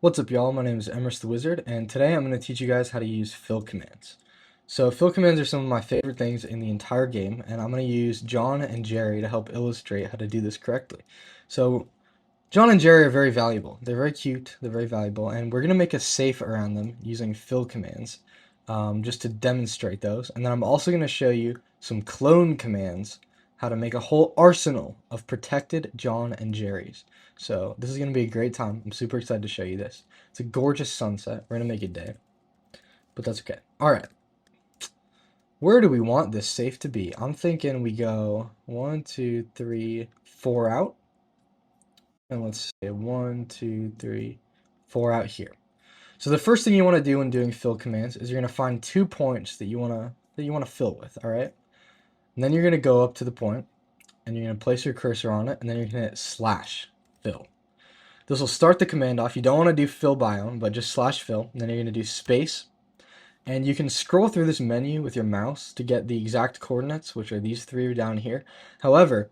What's up, y'all? My name is Emerson the Wizard, and today I'm going to teach you guys how to use fill commands. So fill commands are some of my favorite things in the entire game, and I'm going to use John and Jerry to help illustrate how to do this correctly. So John and Jerry are very valuable. They're very cute, they're very valuable, and we're going to make a safe around them using fill commands just to demonstrate those. And then I'm also going to show you some clone commands, how to make a whole arsenal of protected John and Jerry's. So this is going to be a great time. I'm super excited to show you this. It's a gorgeous sunset. We're going to make it day, but that's okay. All right. Where do we want this safe to be? I'm thinking we go 1, 2, 3, 4 out. And let's say 1, 2, 3, 4 out here. So the first thing you want to do when doing fill commands is you're going to find 2 points that you want to fill with, all right? And then you're going to go up to the point and you're going to place your cursor on it, and then you're going to hit /fill. This will start the command off. You don't want to do fill biome, but just /fill, and then you're going to do space. And you can scroll through this menu with your mouse to get the exact coordinates, which are these 3 down here. However,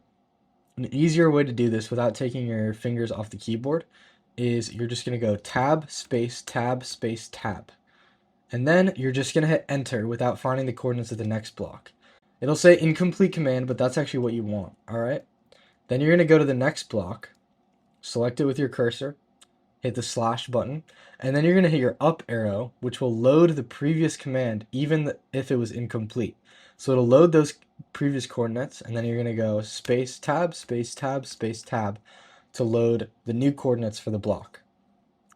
an easier way to do this without taking your fingers off the keyboard is you're just going to go tab, space, tab, space, tab. And then you're just going to hit enter without finding the coordinates of the next block. It'll say incomplete command, but that's actually what you want, all right? Then you're going to go to the next block, select it with your cursor, hit the / button, and then you're going to hit your up arrow, which will load the previous command even if it was incomplete. So it'll load those previous coordinates, and then you're going to go space tab, space tab, space tab to load the new coordinates for the block.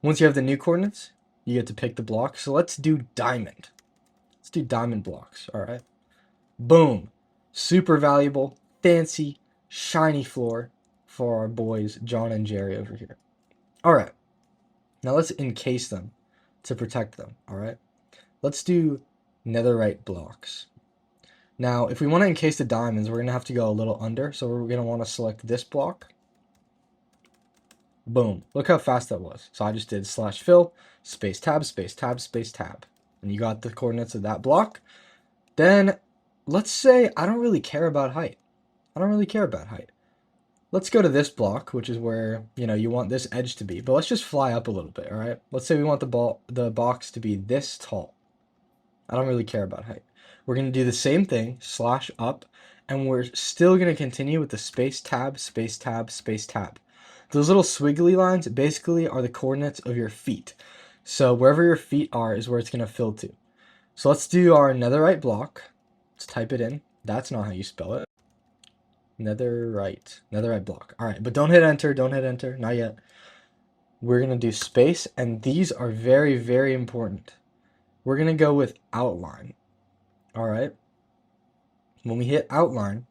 Once you have the new coordinates, you get to pick the block. So let's do diamond. Let's do diamond blocks, all right? Boom. Super valuable, fancy, shiny floor for our boys John and Jerry over here. All right. Now let's encase them to protect them, all right? Let's do netherite blocks. Now, if we want to encase the diamonds, we're going to have to go a little under, so we're going to want to select this block. Boom. Look how fast that was. So I just did /fill, space tab, space tab, space tab. And you got the coordinates of that block. Then, let's say I don't really care about height. Let's go to this block, which is where, you want this edge to be. But let's just fly up a little bit, all right? Let's say we want the box to be this tall. I don't really care about height. We're going to do the same thing, /up, and we're still going to continue with the space tab, space tab, space tab. Those little squiggly lines basically are the coordinates of your feet. So wherever your feet are is where it's going to fill to. So let's do our netherite block. Let's type it in. That's not how you spell it. Netherite block. All right, but don't hit enter, not yet. We're going to do space, and these are very, very important. We're going to go with outline. All right. When we hit outline,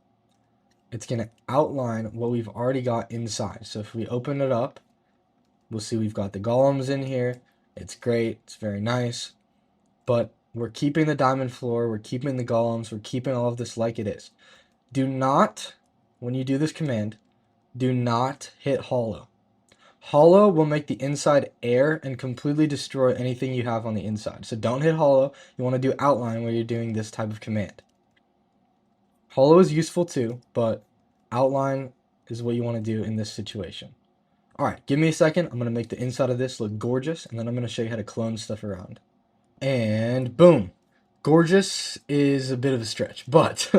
it's going to outline what we've already got inside. So if we open it up, we'll see we've got the golems in here. It's great. It's very nice. But we're keeping the diamond floor. We're keeping the golems. We're keeping all of this like it is. Do not, when you do this command, do not hit hollow. Hollow will make the inside air and completely destroy anything you have on the inside. So don't hit hollow. You want to do outline when you're doing this type of command. Hollow is useful too, but outline is what you want to do in this situation. All right, give me a second. I'm going to make the inside of this look gorgeous, and then I'm going to show you how to clone stuff around. And boom. Gorgeous is a bit of a stretch, but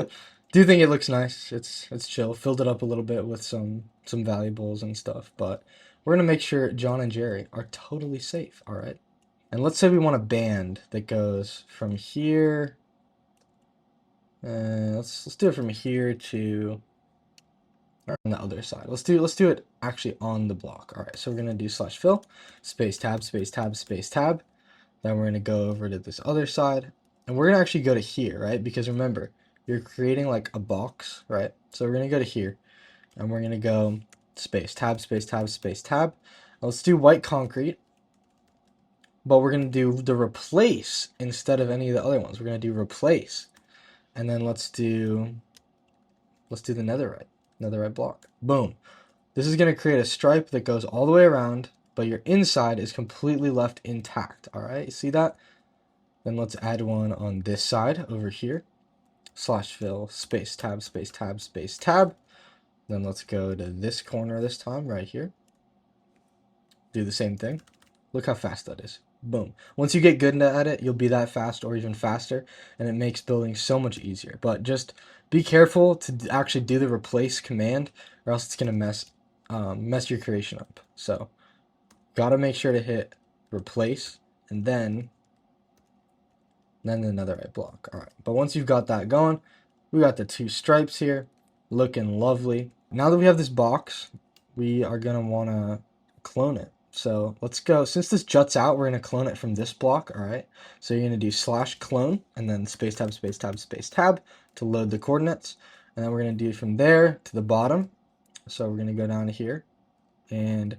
do think it looks nice. It's chill. Filled it up a little bit with some valuables and stuff, but we're going to make sure John and Jerry are totally safe, all right? And let's say we want a band that goes from here. Let's do it from here to on the other side. Let's do it actually on the block. All right, so we're going to do /fill, space tab, space tab, space tab. Then we're going to go over to this other side, and we're going to actually go to here, right? Because remember, you're creating like a box, right? So we're going to go to here, and we're going to go space tab, space tab, space tab. Now let's do white concrete, but we're going to do the replace instead of any of the other ones. We're going to do replace, and then let's do the netherite block. Boom. This is going to create a stripe that goes all the way around, but your inside is completely left intact. All right, you see that? Then let's add one on this side over here. /fill, space tab, space tab, space tab. Then let's go to this corner this time, right here. Do the same thing. Look how fast that is. Boom. Once you get good at it, you'll be that fast or even faster, and it makes building so much easier. But just be careful to actually do the replace command, or else it's gonna mess your creation up. So gotta make sure to hit replace and then the netherite block. All right. But once you've got that going, we got the 2 stripes here, looking lovely. Now that we have this box, we are gonna wanna clone it. So let's go. Since this juts out, we're gonna clone it from this block. All right. So you're gonna do /clone and then space tab, space tab, space tab to load the coordinates. And then we're gonna do from there to the bottom. So we're gonna go down here and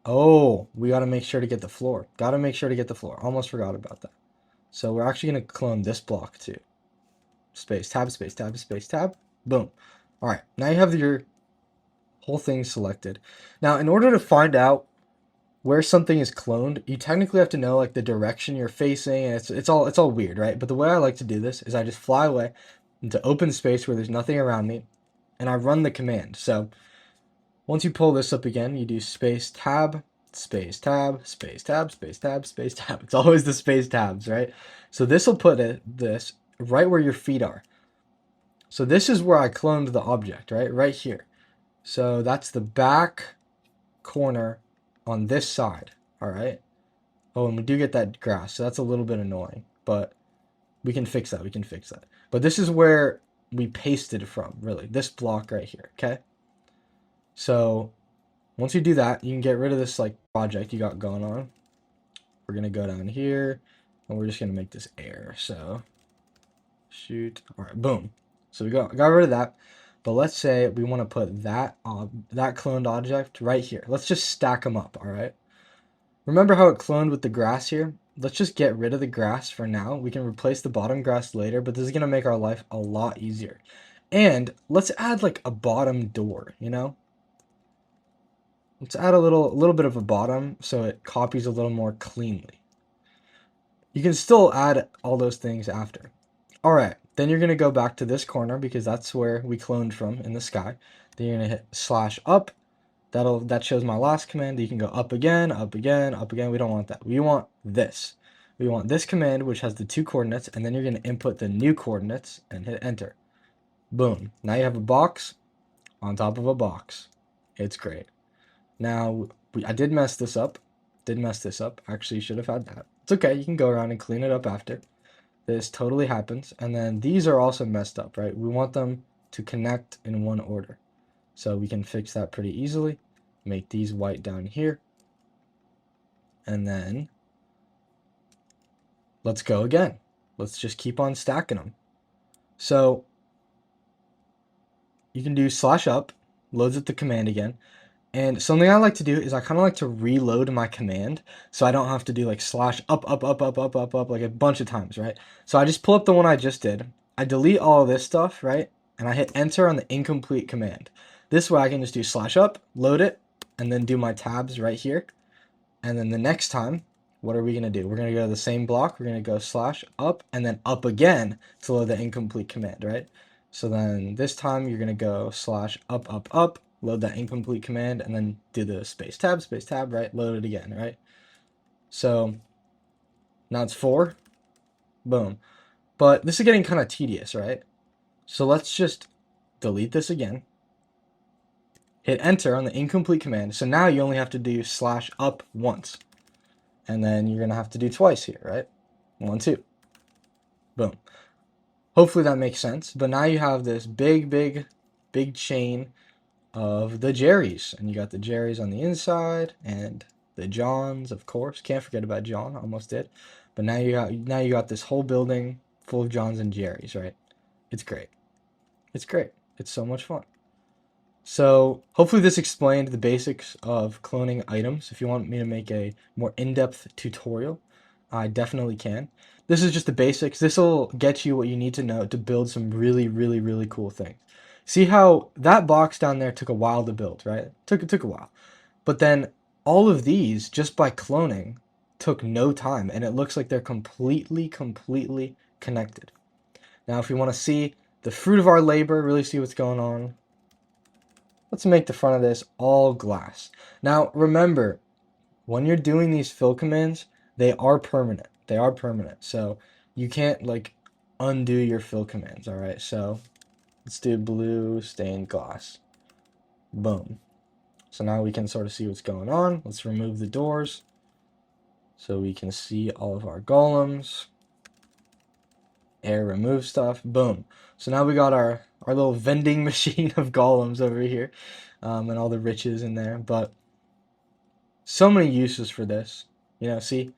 oh, we gotta make sure to get the floor. Gotta make sure to get the floor. Almost forgot about that. So we're actually gonna clone this block too. Space tab, space tab, space tab. Boom. All right. Now you have your whole thing selected. Now, in order to find out where something is cloned, you technically have to know like the direction you're facing, and it's all weird, right? But the way I like to do this is I just fly away into open space where there's nothing around me, and I run the command. So once you pull this up again, you do space tab, space tab, space tab, space tab, space tab. It's always the space tabs, right? So this will put this right where your feet are. So this is where I cloned the object, right? Right here. So that's the back corner on this side, all right? Oh, and we do get that grass, so that's a little bit annoying, but we can fix that, we can fix that. But this is where we pasted from, really, this block right here, okay? So once you do that, you can get rid of this like project you got going on. We're gonna go down here, and we're just gonna make this air, so shoot, all right, boom. So we got rid of that. But let's say we want to put that cloned object right here. Let's just stack them up, all right? Remember how it cloned with the grass here? Let's just get rid of the grass for now. We can replace the bottom grass later, but this is going to make our life a lot easier. And let's add like a bottom door, you know? Let's add a little bit of a bottom so it copies a little more cleanly. You can still add all those things after. All right, then you're going to go back to this corner because that's where we cloned from in the sky. Then you're going to hit /up. That shows my last command. You can go up again, up again, up again. We don't want that. We want this. We want this command, which has the 2 coordinates, and then you're going to input the new coordinates and hit enter. Boom. Now you have a box on top of a box. It's great. Now, I did mess this up. Actually, should have had that. It's okay. You can go around and clean it up after. This totally happens. And then these are also messed up, right? We want them to connect in one order. So we can fix that pretty easily. Make these white down here. And then let's go again. Let's just keep on stacking them. So you can do /up, loads it the command again. And something I like to do is I kind of like to reload my command so I don't have to do like /up like a bunch of times, right? So I just pull up the one I just did. I delete all of this stuff, right? And I hit enter on the incomplete command. This way I can just do /up, load it, and then do my tabs right here. And then the next time, what are we going to do? We're going to go to the same block. We're going to go /up and then up again to load the incomplete command, right? So then this time you're going to go /up, load that incomplete command, and then do the space tab, right? Load it again, right? So now it's 4. Boom. But this is getting kind of tedious, right? So let's just delete this again. Hit enter on the incomplete command. So now you only have to do /up once. And then you're going to have to do twice here, right? 1, 2. Boom. Hopefully that makes sense. But now you have this big chain of the Jerrys. And you got the Jerrys on the inside and the Johns, of course. Can't forget about John. Almost did. But now you got this whole building full of Johns and Jerrys, right? It's great. It's great. It's so much fun. So hopefully this explained the basics of cloning items. If you want me to make a more in-depth tutorial, I definitely can. This is just the basics. This will get you what you need to know to build some really cool things. See how that box down there took a while to build, right? Took a while. But then all of these, just by cloning, took no time, and it looks like they're completely connected. Now if you want to see the fruit of our labor, really see what's going on, let's make the front of this all glass. Now, remember, when you're doing these fill commands, they are permanent. They are permanent. So you can't like undo your fill commands, all right? So let's do blue stained glass. Boom. So now we can sort of see what's going on. Let's remove the doors so we can see all of our golems. Air remove stuff. Boom. So now we got our little vending machine of golems over here, and all the riches in there. But so many uses for this. You know, see,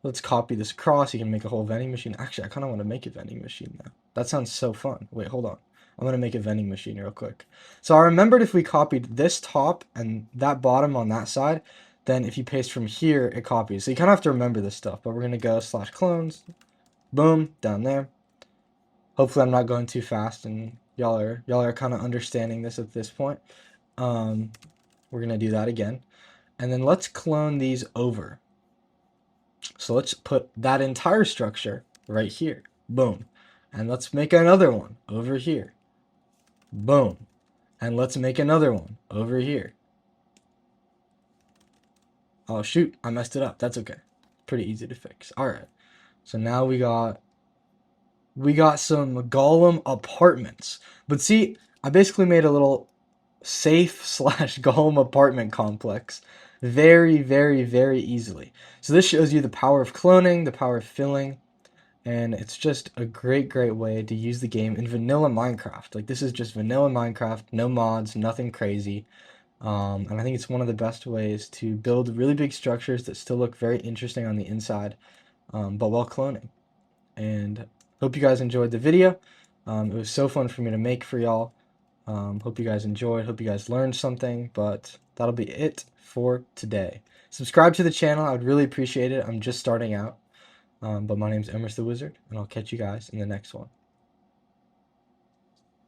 let's copy this across. You can make a whole vending machine. Actually, I kind of want to make a vending machine now. That sounds so fun. Wait, hold on. I'm going to make a vending machine real quick. So I remembered if we copied this top and that bottom on that side, then if you paste from here, it copies. So you kind of have to remember this stuff. But we're going to go /clones. Boom, down there. Hopefully I'm not going too fast and y'all are kind of understanding this at this point. We're going to do that again. And then let's clone these over. So let's put that entire structure right here. Boom. And let's make another one over here. Boom. And let's make another one over here. Oh, shoot. I messed it up. That's okay. Pretty easy to fix. All right. So now we got some golem apartments. But see, I basically made a little safe / golem apartment complex very, very, very easily. So this shows you the power of cloning, the power of filling, and it's just a great, great way to use the game in vanilla Minecraft. Like, this is just vanilla Minecraft, no mods, nothing crazy. And I think it's one of the best ways to build really big structures that still look very interesting on the inside, but while cloning. And hope you guys enjoyed the video. It was so fun for me to make for y'all. Hope you guys enjoyed. Hope you guys learned something. But that'll be it for today. Subscribe to the channel. I would really appreciate it. I'm just starting out. But my name's Emerson the Wizard, and I'll catch you guys in the next one.